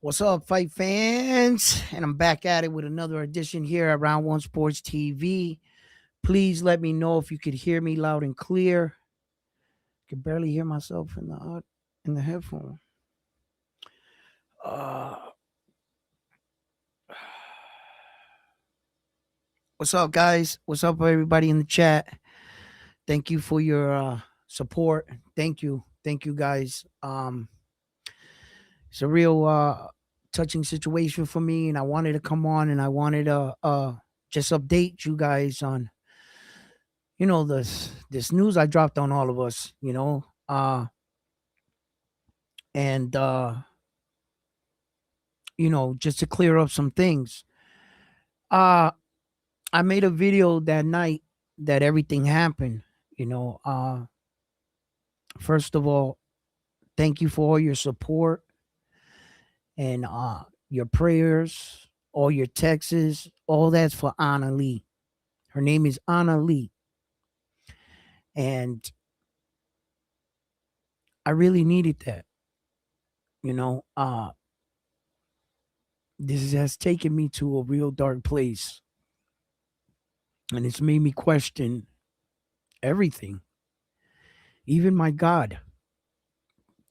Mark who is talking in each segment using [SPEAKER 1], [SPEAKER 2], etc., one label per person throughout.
[SPEAKER 1] What's up, fight fans? And I'm back at it with another edition here at Round One Sports TV. Please let me know if you could hear me loud and clear. I can barely hear myself in the headphone. Uh, what's up, guys? What's up, everybody in the chat? Thank you for your support. Thank you, guys. It's a real touching situation for me, and I wanted to come on and I wanted to just update you guys on this news I dropped on all of us, and just to clear up some things. Uh I made a video that night that everything happened, you know. First of all, thank you for all your support and your prayers, all your texts, all that's for Anna Lee. Her name is Anna Lee. And I really needed that. You know, this has taken me to a real dark place. And it's made me question everything, even my God.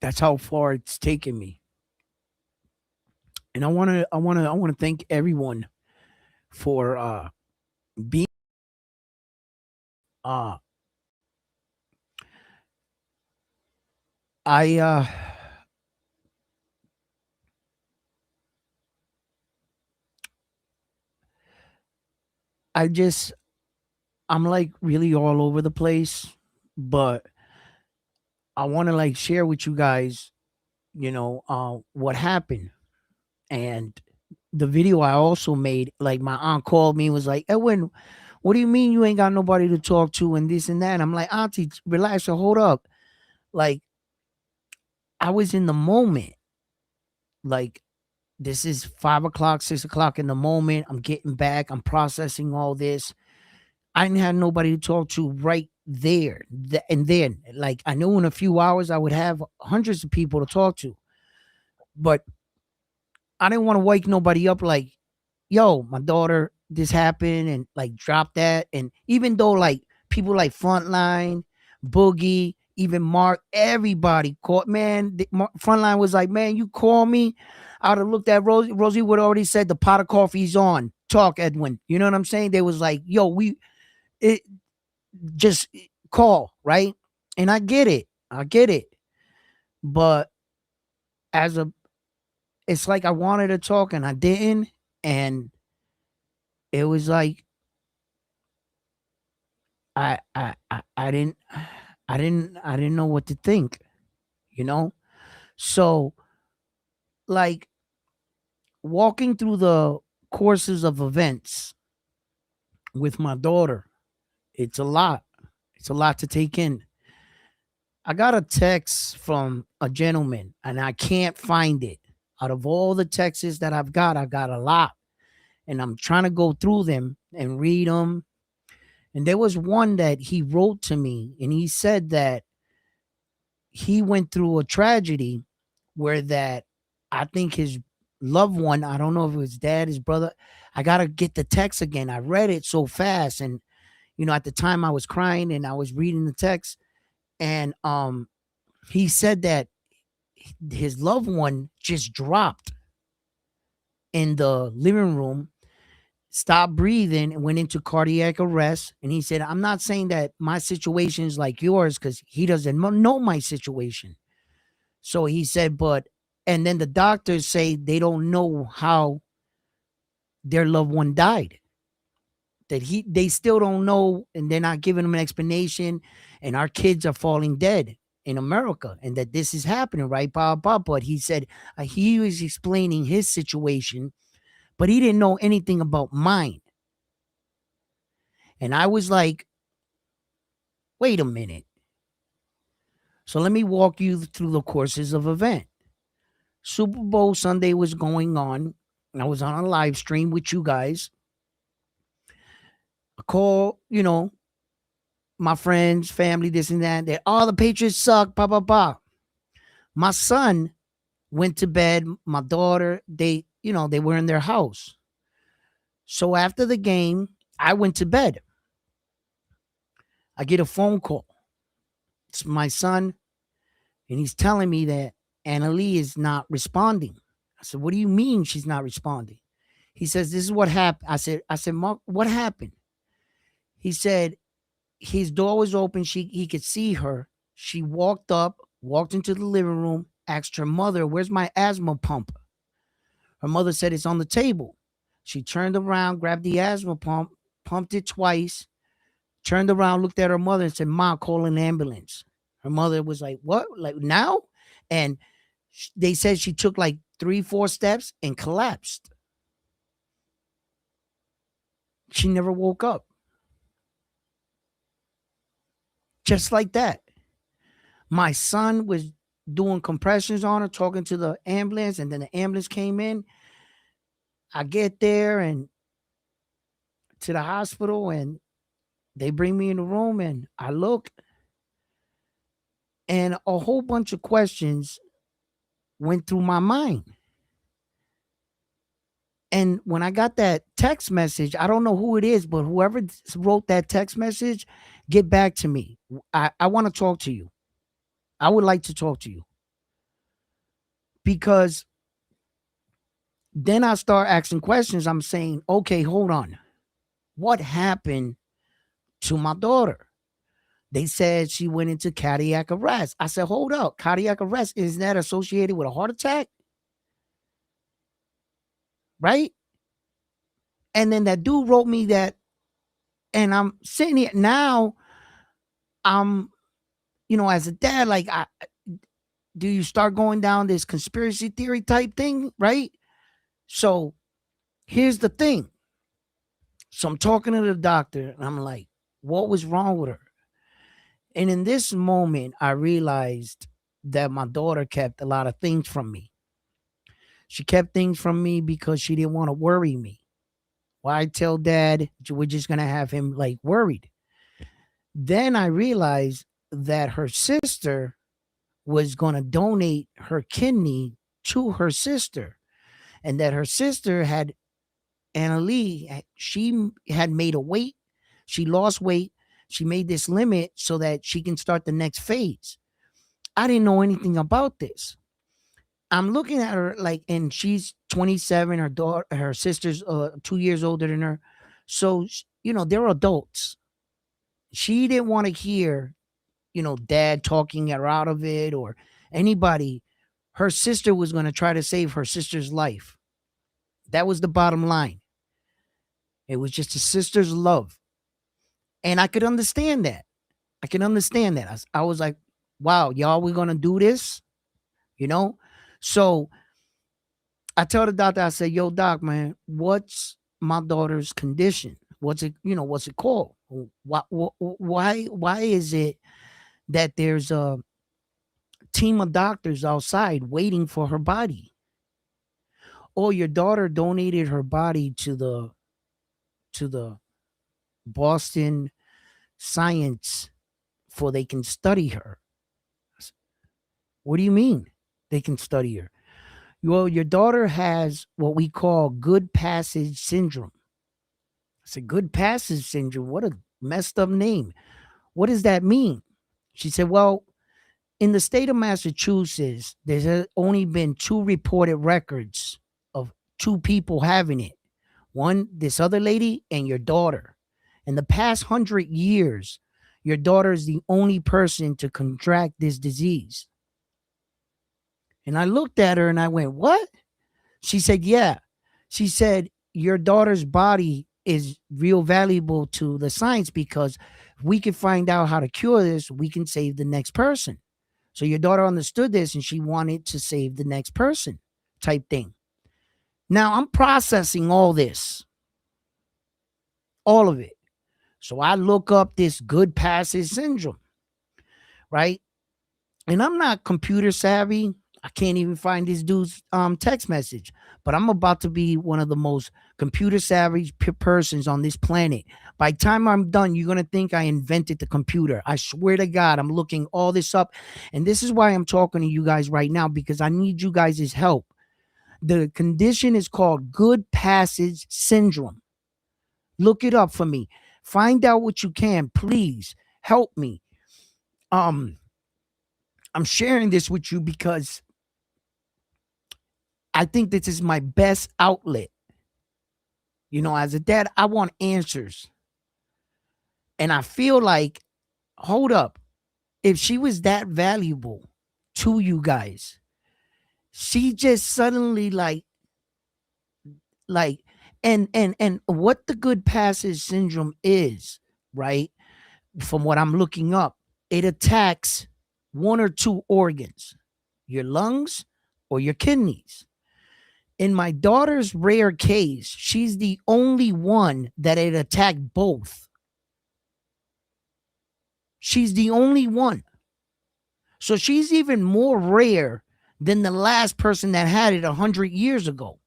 [SPEAKER 1] That's how far it's taken me. And I want to thank everyone for being uh I I just I'm like really all over the place, but I want to like share with you guys, what happened. And the video I also made, like my aunt called me and was like, Edwin, what do you mean you ain't got nobody to talk to and this and that? And I'm like, Auntie, relax and hold up. Like, I was in the moment. Like, this is 5 o'clock, 6 o'clock in the moment. I'm getting back. I'm processing all this. I didn't have nobody to talk to right there. And then, like, I knew in a few hours I would have hundreds of people to talk to. But I didn't want to wake nobody up like, yo, my daughter, this happened, and like drop that. And even though like people like Frontline, Boogie, even Mark, everybody called, man. Frontline was like, man, you call me. I would have looked at Rosie. Rosie would already said the pot of coffee's on. Talk, Edwin. You know what I'm saying? They was like, yo, it just call, right? And I get it. I get it. But as a it's like I wanted to talk and I didn't. And it was like I didn't I didn't know what to think, you know? So like walking through the courses of events with my daughter, it's a lot. It's a lot to take in. I got a text from a gentleman and I can't find it. Out of all the texts that I got a lot. And I'm trying to go through them and read them. And there was one that he wrote to me and he said that he went through a tragedy where that I think his loved one, I don't know if it was dad, his brother, I got to get the text again. I read it so fast. And, at the time I was crying and I was reading the text. And he said that his loved one just dropped in the living room, stopped breathing, and went into cardiac arrest. And he said, I'm not saying that my situation is like yours because he doesn't know my situation. So he said, and then the doctors say they don't know how their loved one died. That they still don't know, and they're not giving them an explanation. And our kids are falling dead in America, and that this is happening, right? But he said he was explaining his situation, but he didn't know anything about mine. And I was like, wait a minute. So let me walk you through the courses of event. Super Bowl Sunday was going on. I was on a live stream with you guys. I call, my friends, family, this and that. That all the Patriots suck, blah, blah, blah. My son Went to bed. My daughter, they were in their house. So after the game, I went to bed. I get a phone call. It's my son, and he's telling me that Anna Lee is not responding. I said, "What do you mean she's not responding?" He says, "This is what happened." I said, "Mark, what happened?" He said his door was open. He could see her. She walked up, walked into the living room, asked her mother, "Where's my asthma pump?" Her mother said, "It's on the table." She turned around, grabbed the asthma pump, pumped it twice, turned around, looked at her mother, and said, "Ma, call an ambulance." Her mother was like, "What? Like now?" And they said she took like 3, 4 steps and collapsed. She never woke up. Just like that. My son was doing compressions on her, talking to the ambulance, and then the ambulance came in. I get there and to the hospital, and they bring me in the room, and I look, and a whole bunch of questions went through my mind. And when I got that text message, I don't know who it is, but whoever wrote that text message, get back to me. I want to talk to you. I would like to talk to you because then I start asking questions. I'm saying, okay, hold on. What happened to my daughter? They said she went into cardiac arrest. I said, hold up. Cardiac arrest, is that associated with a heart attack? Right? And then that dude wrote me that, and I'm sitting here now. I'm, as a dad, like, do you start going down this conspiracy theory type thing, right? So here's the thing. So I'm talking to the doctor, and I'm like, what was wrong with her? And in this moment, I realized that my daughter kept a lot of things from me. She kept things from me because she didn't want to worry me. Why tell dad we're just going to have him like worried? Then I realized that her sister was going to donate her kidney to her sister, and that her sister had, Anna Lee, she had made a weight. She lost weight. She made this limit so that she can start the next phase. I didn't know anything about this. I'm looking at her like, and she's 27. Her daughter, her sister's 2 years older than her. So, they're adults. She didn't want to hear, dad talking her out of it or anybody. Her sister was going to try to save her sister's life. That was the bottom line. It was just a sister's love. And I could understand that. I can understand that. I was like, wow, y'all, we're going to do this, you know? So I tell the doctor, I say, yo, doc, man, what's my daughter's condition? What's it called? Why is it that there's a team of doctors outside waiting for her body? Oh, your daughter donated her body to the Boston Science for they can study her. What do you mean they can study her? Well, your daughter has what we call good passage syndrome. I said, good passage syndrome? What a messed up name. What does that mean? She said, well, in the state of Massachusetts, there's only been 2 reported records of 2 people having it. One, this other lady, and your daughter. In the past 100 years, your daughter is the only person to contract this disease. And I looked at her and I went, what? She said, yeah. She said, your daughter's body is real valuable to the science because if we can find out how to cure this, we can save the next person. So your daughter understood this and she wanted to save the next person type thing. Now I'm processing all this, all of it. So I look up this good passage syndrome, right? And I'm not computer savvy. I can't even find this dude's text message. But I'm about to be one of the most computer savvy persons on this planet. By the time I'm done, you're gonna think I invented the computer. I swear to God, I'm looking all this up, and this is why I'm talking to you guys right now, because I need you guys' help. The condition is called good passage syndrome. Look it up for me. Find out what you can, please. Help me. Um, I'm sharing this with you because I think this is my best outlet. You know, as a dad, I want answers. And I feel like, hold up, if she was that valuable to you guys, she just suddenly like and what the good passage syndrome is, right? From what I'm looking up, it attacks one or two organs, your lungs or your kidneys. In my daughter's rare case, she's the only one that it attacked both. She's the only one. So she's even more rare than the last person that had it 100 years ago.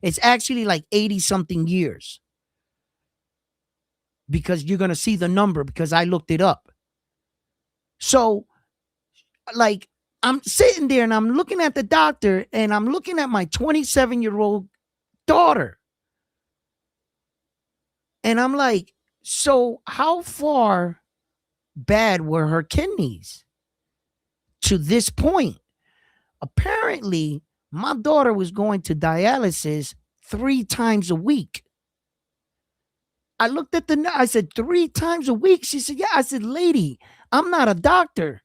[SPEAKER 1] It's actually like 80 something years, because you're going to see the number because I looked it up. So, like, I'm sitting there and I'm looking at the doctor and I'm looking at my 27-year-old daughter. And I'm like, so how far bad were her kidneys to this point? Apparently, my daughter was going to dialysis 3 times a week. I looked at I said, 3 times a week? She said, yeah. I said, lady, I'm not a doctor,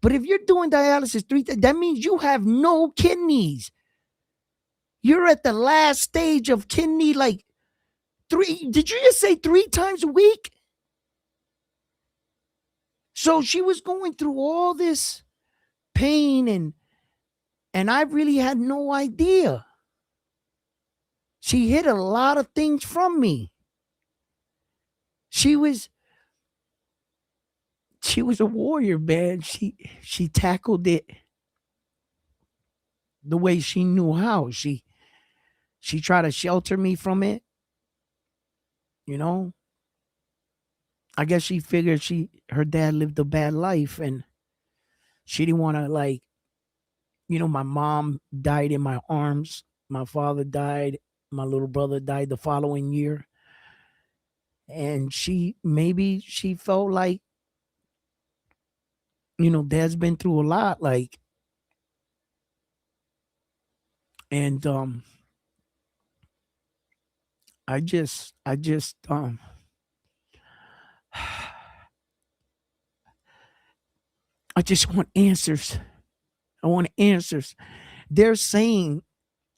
[SPEAKER 1] but if you're doing dialysis 3 times, that means you have no kidneys. You're at the last stage of kidney, like 3. Did you just say 3 times a week? So she was going through all this pain, and I really had no idea. She hid a lot of things from me. She was a warrior, man. She tackled it the way she knew how. She tried to shelter me from it. You know, I guess she figured her dad lived a bad life, and she didn't want to, like, my mom died in my arms. My father died. My little brother died the following year. And maybe she felt like, dad's been through a lot, like, and I just I just want answers. I want answers. They're saying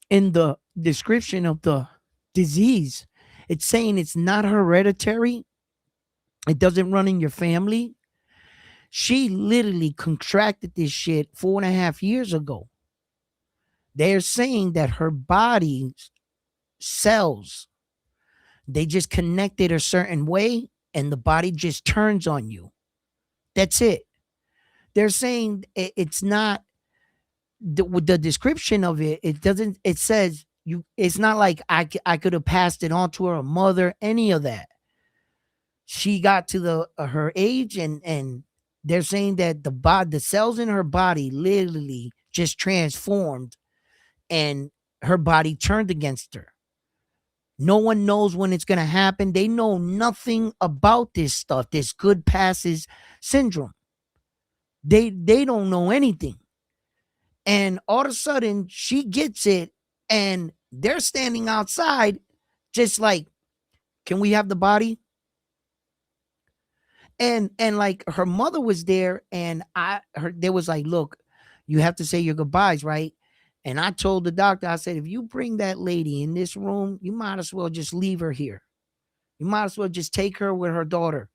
[SPEAKER 1] in the description of the disease, it's saying it's not hereditary. It doesn't run in your family. She literally contracted this shit 4.5 years ago. They're saying that her body's cells, they just connected a certain way and the body just turns on you. That's it. They're saying it's not the description of it. It doesn't, it says it's not like I could have passed it on to her mother, any of that. She got to her age, and they're saying that the cells in her body literally just transformed, and her body turned against her. No one knows when it's going to happen. They know nothing about this stuff, this good passes syndrome. They don't know anything. And all of a sudden she gets it, and they're standing outside just like, can we have the body? And like, her mother was there, and there was like, look, you have to say your goodbyes, right? And I told the doctor, I said, if you bring that lady in this room, you might as well just leave her here. You might as well just take her with her daughter,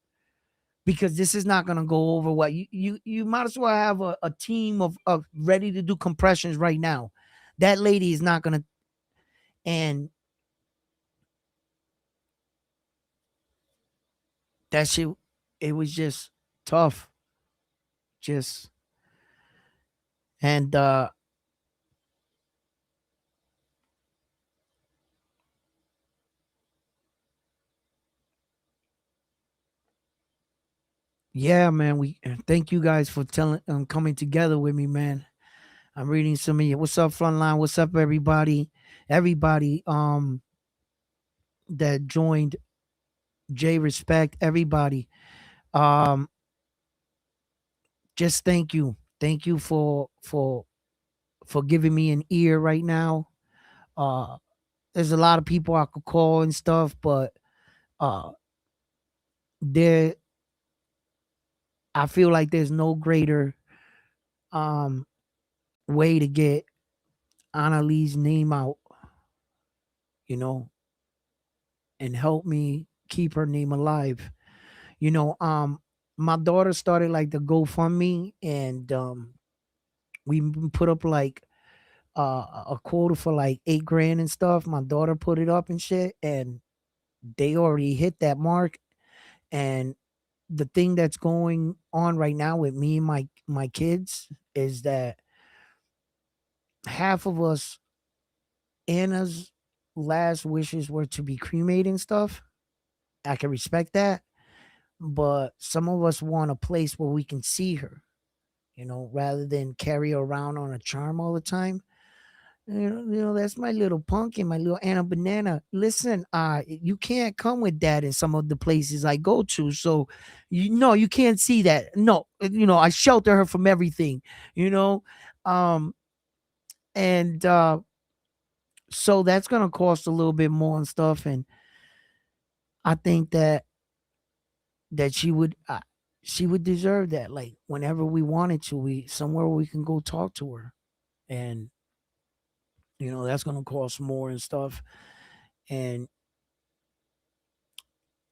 [SPEAKER 1] because this is not going to go over well. You might as well have a team of ready to do compressions right now. That lady is not going to. And that shit, it was just tough. Just, and Yeah, man. We thank you guys for telling coming together with me, man. I'm reading some of you. What's up, Frontline? What's up, everybody? Everybody that joined. J Respect, everybody. Um, just thank you. Thank you for giving me an ear right now. Uh there's a lot of people I could call and stuff, but uh there I feel like there's no greater um way to get Annalee's name out, you know, and help me keep her name alive. You know, my daughter started like the GoFundMe, and we put up like a quota for like 8 grand and stuff. My daughter put it up and shit, and they already hit that mark. And the thing that's going on right now with me and my kids is that half of us, Anna's last wishes were to be cremated and stuff. I can respect that, but some of us want a place where we can see her, rather than carry her around on a charm all the time. That's my little pumpkin, my little Anna Banana. Listen, you can't come with that in some of the places I go to. So, you can't see that. No, I shelter her from everything, you know. Um, and so that's gonna cost a little bit more and stuff. And I think that she would deserve that. Like whenever we wanted to, we somewhere we can go talk to her, and that's gonna cost more and stuff. And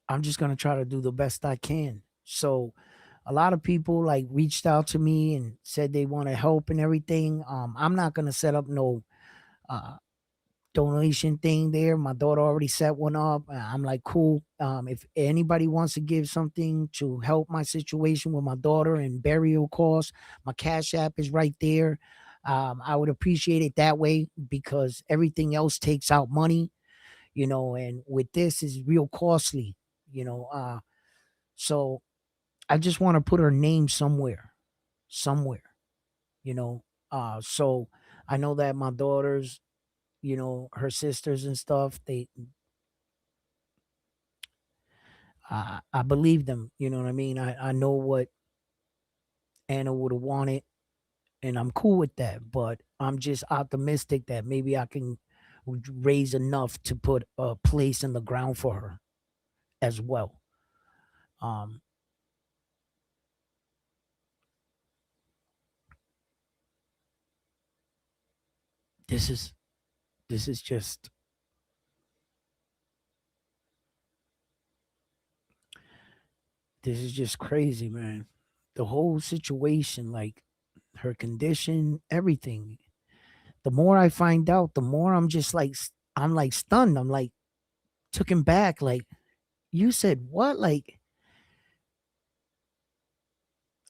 [SPEAKER 1] I'm just gonna try to do the best I can. So a lot of people like reached out to me and said they want to help and everything. I'm not gonna set up no uh donation thing there. My daughter already set one up. I'm like, cool. If anybody wants to give something to help my situation with my daughter and burial costs, my Cash App is right there. I would appreciate it that way because everything else takes out money, and with this is real costly, you know. So I just want to put her name somewhere, you know. So I know that my daughters, her sisters and stuff, I believe them, you know what I mean? I know what Anna would have wanted, and I'm cool with that, but I'm just optimistic that maybe I can raise enough to put a place in the ground for her as well. Um, this is this is just this is just crazy, man. The whole situation, like her condition, everything. The more I find out, the more I'm just like I'm like stunned. I'm like taken back. Like you said, what? Like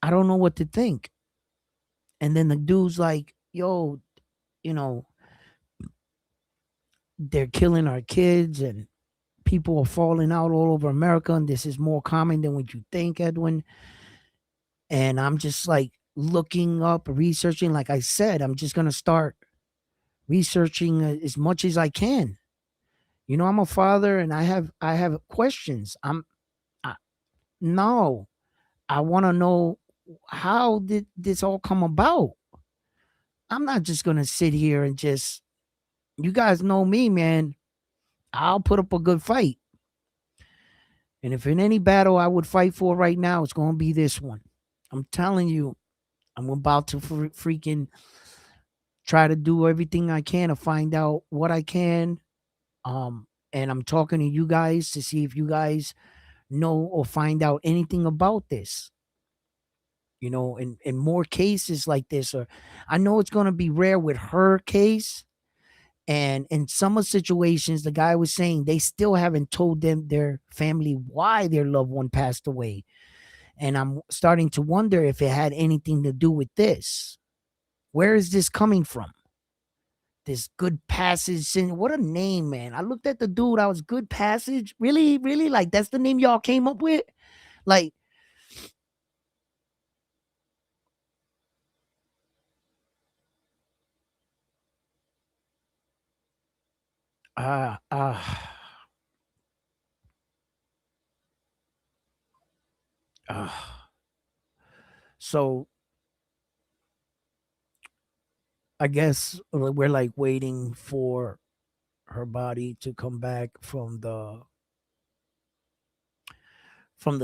[SPEAKER 1] I don't know what to think. And then the dude's like, yo, you know, they're killing our kids and people are falling out all over America, and this is more common than what you think, Edwin. And I'm just like looking up, researching. Like I said, I'm just gonna start researching as much as I can. I'm a father, and I have questions. I, no, I want to know, how did this all come about? I'm not just gonna sit here and just. You guys know me, man. I'll put up a good fight. And if in any battle I would fight for right now, it's going to be this one. I'm telling you, I'm about to freaking try to do everything I can to find out what I can. And I'm talking to you guys to see if you guys know or find out anything about this. In more cases like this, or I know it's going to be rare with her case. And in some of situations, the guy was saying they still haven't told them their family why their loved one passed away. And I'm starting to wonder if it had anything to do with this. Where is this coming from? This Good Passage. What a name, man. I looked at the dude. I was Good Passage. Really? Really? Like, that's the name y'all came up with? Like, uh, uh, uh. So I guess we're like waiting for her body to come back from the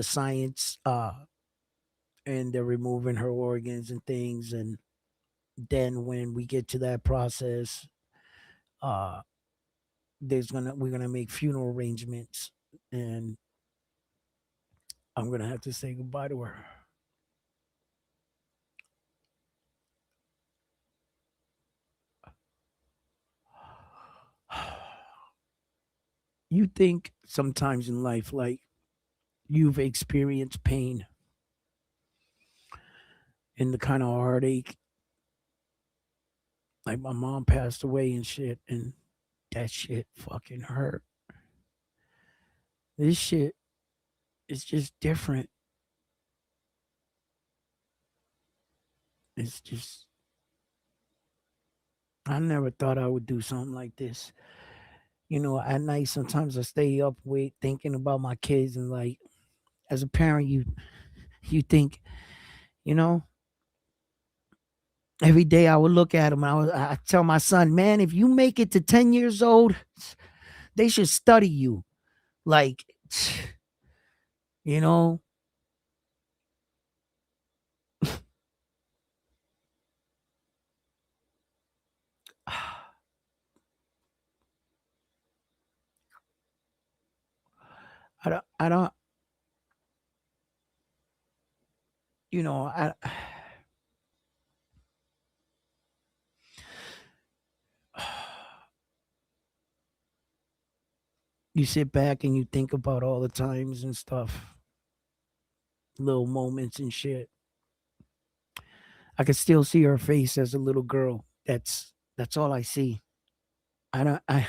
[SPEAKER 1] science, and they're removing her organs and things, and then when we get to that process, uh we're gonna make funeral arrangements, and I'm gonna have to say goodbye to her. You think sometimes in life, like, you've experienced pain and the kind of heartache, like my mom passed away and shit, and that shit fucking hurt. This shit is just different. It's just, I never thought I would do something like this. At night sometimes I stay up wait thinking about my kids, and like, as a parent, you think, you know, every day I would look at them, and I tell my son, man, if you make it to 10 years old, they should study you. Like, you know, I don't, I, you sit back and you think about all the times and stuff, little moments and shit. I could still see her face as a little girl. That's all I see. I don't, I,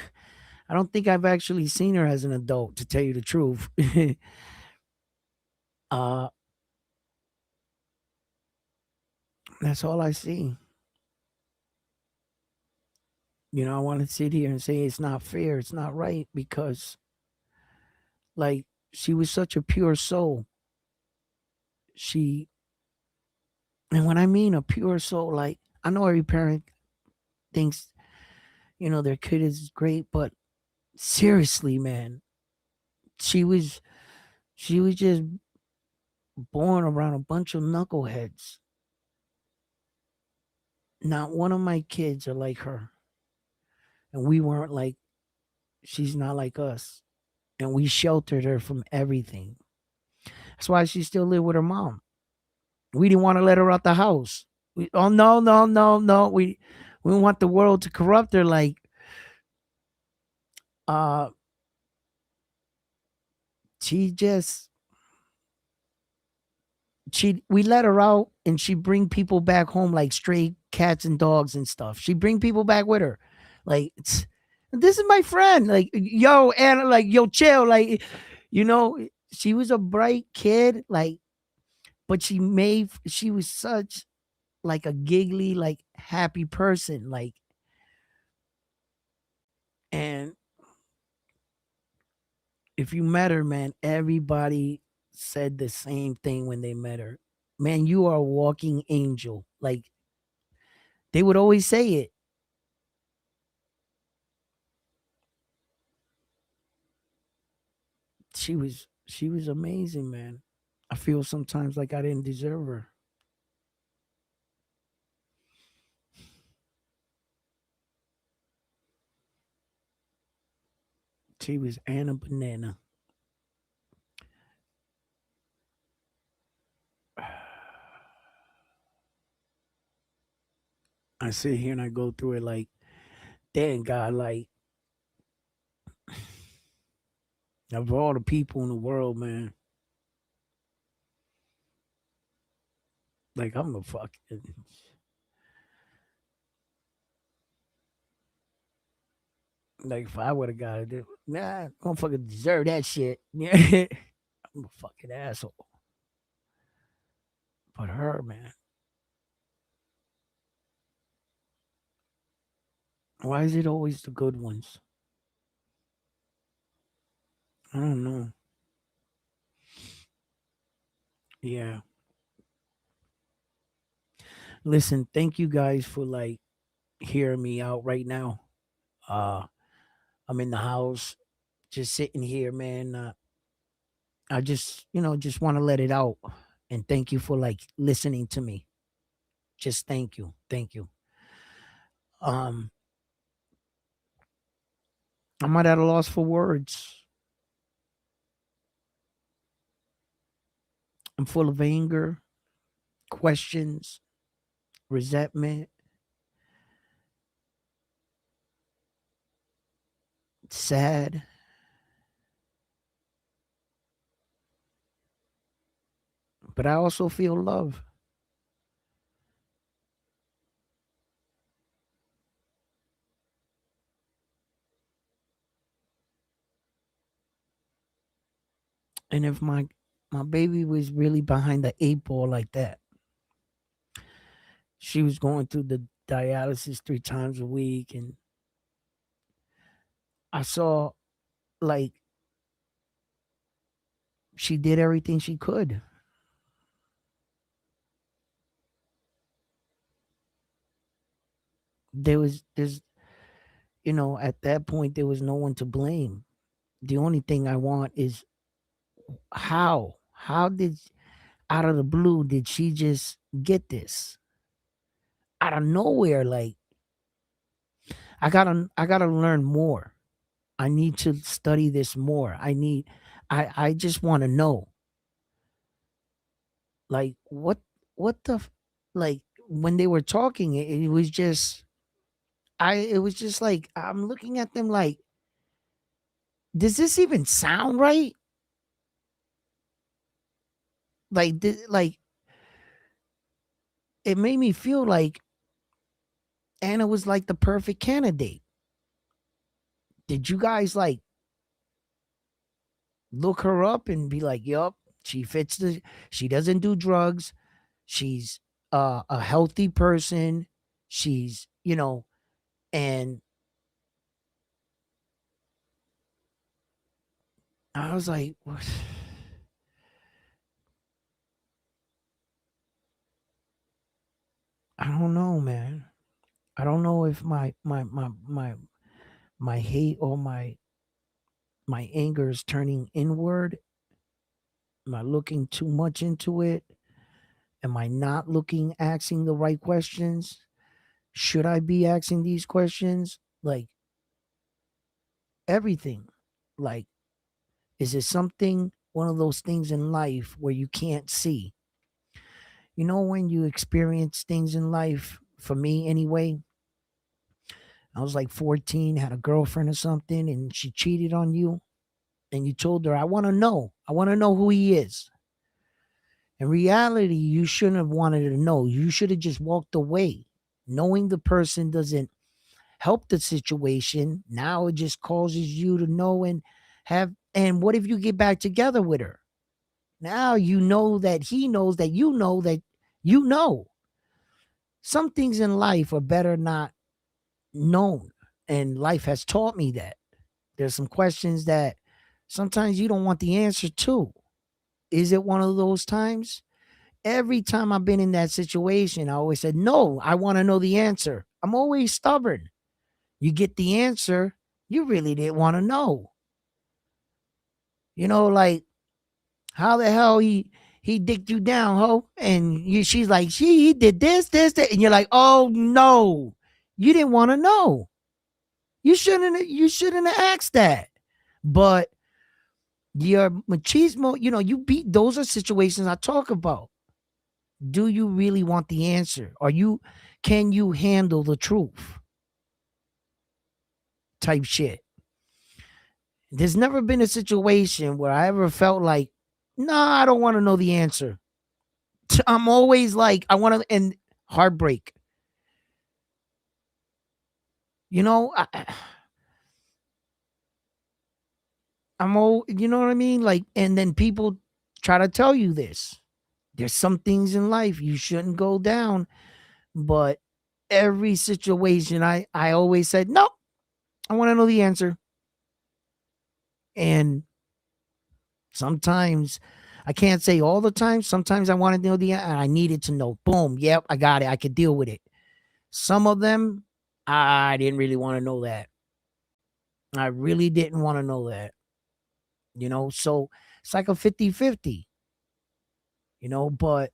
[SPEAKER 1] I don't think I've actually seen her as an adult, to tell you the truth. uh, that's all I see. I want to sit here and say it's not fair, it's not right, because, like, she was such a pure soul. She, and when I mean a pure soul, like, I know every parent thinks, their kid is great, but seriously, man, she was she was just born around a bunch of knuckleheads. Not one of my kids are like her, and we weren't like, she's not like us, and we sheltered her from everything. That's why she still lived with her mom. We didn't want to let her out the house. Oh, no, no, no, no. We want the world to corrupt her. Like, uh, she just she we let her out, and she bring people back home like stray cats and dogs and stuff. She bring people back with her. Like, this is my friend. Like, yo, and like, yo, chill. Like, she was a bright kid. Like, but she was such like a giggly, like, happy person. Like, and if you met her, man, everybody said the same thing when they met her. Man, you are a walking angel. Like, they would always say it. She was amazing, man. I feel sometimes like I didn't deserve her. She was Anna Banana. I sit here and I go through it like, damn, God, like, of all the people in the world, man, like, I'm a fucking, like, if I would have got it, nah, I don't fucking deserve that shit. Yeah, I'm a fucking asshole. But her, man, why is it always the good ones? I don't know. Yeah. Listen, thank you guys for like hearing me out right now. Uh I'm in the house just sitting here, man. I just, just want to let it out and thank you for like listening to me. Just thank you. Thank you. Um I'm not at a loss for words. I'm full of anger, questions, resentment, sad, but I also feel love. And if my baby was really behind the eight ball like that, she was going through the dialysis 3 times a week, and I saw like she did everything she could. There's at that point there was no one to blame. The only thing I want is how did out of the blue did she just get this out of nowhere? Like I gotta learn more. I need to study this more. I just want to know like what the like when they were talking it was just it was just like I'm looking at them like, does this even sound right? Like like it made me feel like Anna was like the perfect candidate. Did you guys like look her up and be like, yup, she fits she doesn't do drugs. She's a healthy person. She's, and I was like, what? I don't know, man. I don't know if my hate or my anger is turning inward. Am I looking too much into it? Am I not looking, asking the right questions? Should I be asking these questions? Like everything. Like, is it something, one of those things in life where you can't see? When you experience things in life, for me anyway, I was like 14, had a girlfriend or something, and she cheated on you, and you told her, I want to know. I want to know who he is. In reality, you shouldn't have wanted to know. You should have just walked away. Knowing the person doesn't help the situation. Now it just causes you to know and have. And what if you get back together with her? Now you know that he knows that you know that you know. Some things in life are better not known. And life has taught me that. There's some questions that sometimes you don't want the answer to. Is it one of those times? Every time I've been in that situation, I always said, no, I want to know the answer. I'm always stubborn. You get the answer, you really didn't want to know. Like how the hell he dicked you down, ho? And she's like, he did this, that, and you're like, oh no, you didn't want to know. You shouldn't have asked that. But your machismo, you beat those are situations I talk about. Do you really want the answer? Can you handle the truth? Type shit. There's never been a situation where I ever felt like, nah, I don't want to know the answer. I'm always like, I want to, and heartbreak. You know, I'm all, you know what I mean? Like, and then people try to tell you this. There's some things in life you shouldn't go down, but every situation I always said, no, I want to know the answer. And Sometimes I can't say all the time. Sometimes I want to know and I needed to know. Boom. Yep, I got it. I could deal with it. Some of them, I didn't really want to know that. I really didn't want to know that. So it's like a 50-50. But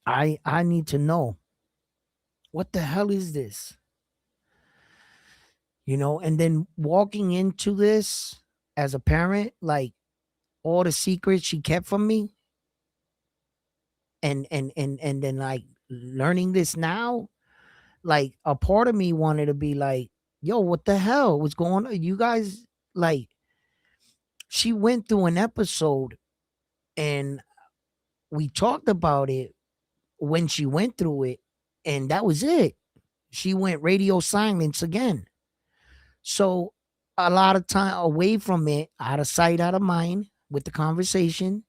[SPEAKER 1] I need to know what the hell is this? And then walking into this as a parent, like all the secrets she kept from me, and then like learning this now, like a part of me wanted to be like, yo, what the hell was going on? You guys, like, she went through an episode and we talked about it when she went through it, and that was it. She went radio silence again. So a lot of time away from it, out of sight, out of mind with the conversation,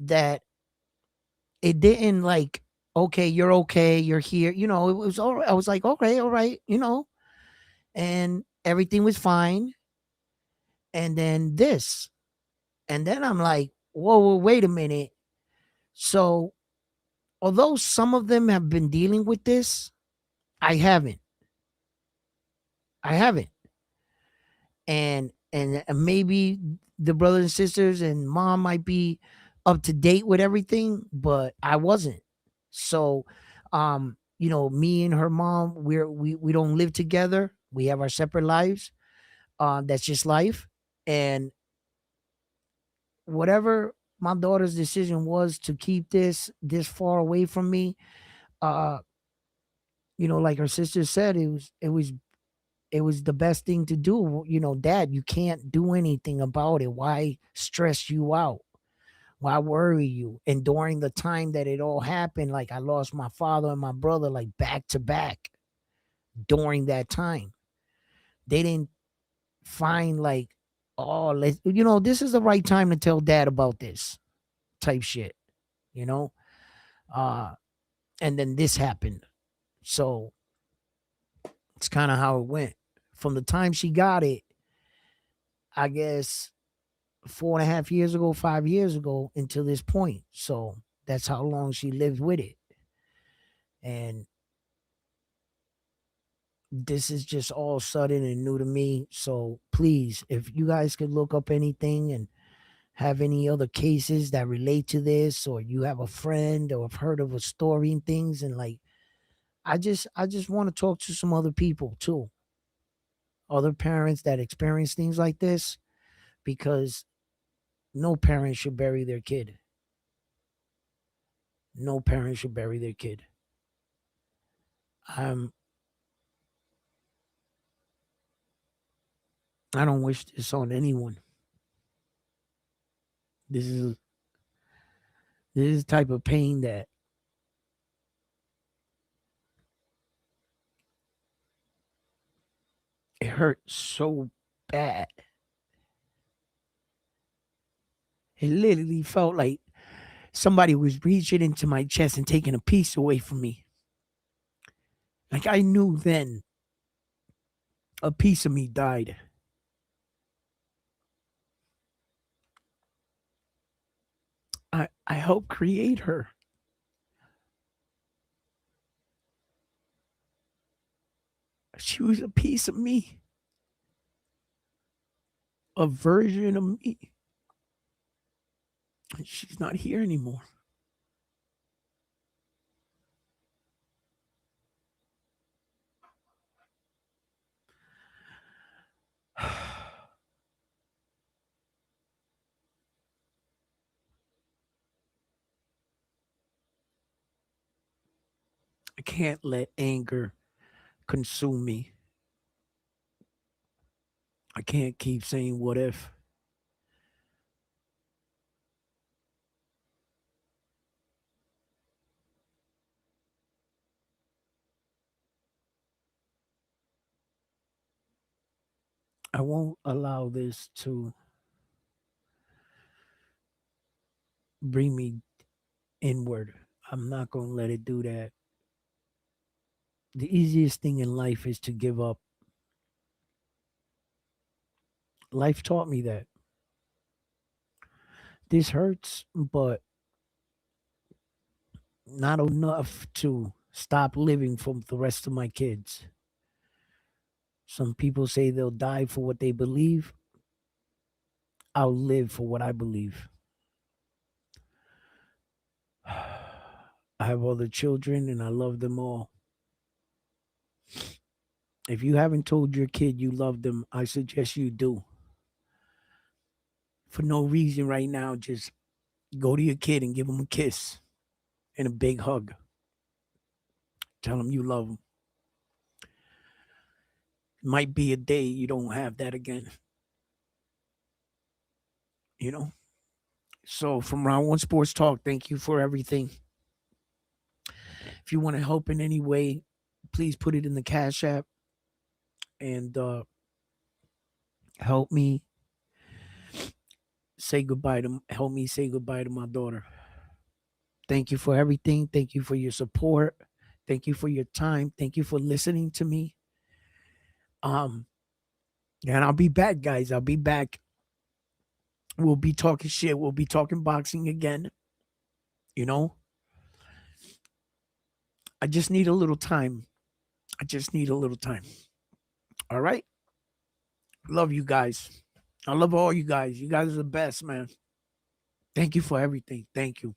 [SPEAKER 1] that it didn't like, okay, you're here. It was all right. I was like, okay, all right, and everything was fine. And then this. And then I'm like, whoa, wait a minute. So although some of them have been dealing with this, I haven't. I haven't. And maybe the brothers and sisters and mom might be up to date with everything, but I wasn't. So me and her mom, we don't live together. We have our separate lives. That's just life. And whatever my daughter's decision was to keep this far away from me, uh like her sister said, it was the best thing to do. Dad, you can't do anything about it. Why stress you out? Why worry you? And during the time that it all happened, like I lost my father and my brother like back to back during that time. They didn't find like, oh, this is the right time to tell dad about this type shit, you know? Uh and then this happened. So it's kind of how it went. From the time she got it, I guess 4.5 years ago, 5 years ago, until this point. So that's how long she lived with it. And this is just all sudden and new to me. So please, if you guys could look up anything and have any other cases that relate to this, or you have a friend or have heard of a story and things, and like, I just want to talk to some other people too, other parents that experience things like this, because no parent should bury their kid. No parent should bury their kid. I'm I don't wish this on anyone. This is this is type of pain that it hurt so bad. It literally felt like somebody was reaching into my chest and taking a piece away from me. Like I knew then a piece of me died. I helped create her. She was a piece of me, a version of me. And she's not here anymore. I can't let anger consume me. I can't keep saying what if. I won't allow this to bring me inward. I'm not going to let it do that. The easiest thing in life is to give up. Life taught me that. This hurts, but not enough to stop living for the rest of my kids. Some people say they'll die for what they believe. I'll live for what I believe. I have other children and I love them all. If you haven't told your kid you love them, I suggest you do. For no reason right now, just go to your kid and give him a kiss and a big hug. Tell him you love him. It might be a day you don't have that again, you know? So, from Round One Sports Talk, thank you for everything. If you want to help in any way, please put it in the Cash App and help me help me say goodbye to my daughter. Thank you for everything. Thank you for your support. Thank you for your time. Thank you for listening to me. Um, and I'll be back, guys. I'll be back. We'll be talking shit. We'll be talking boxing again. You know, I just need a little time. I just need a little time. All right. Love you guys. I love all you guys. You guys are the best, man. Thank you for everything. Thank you.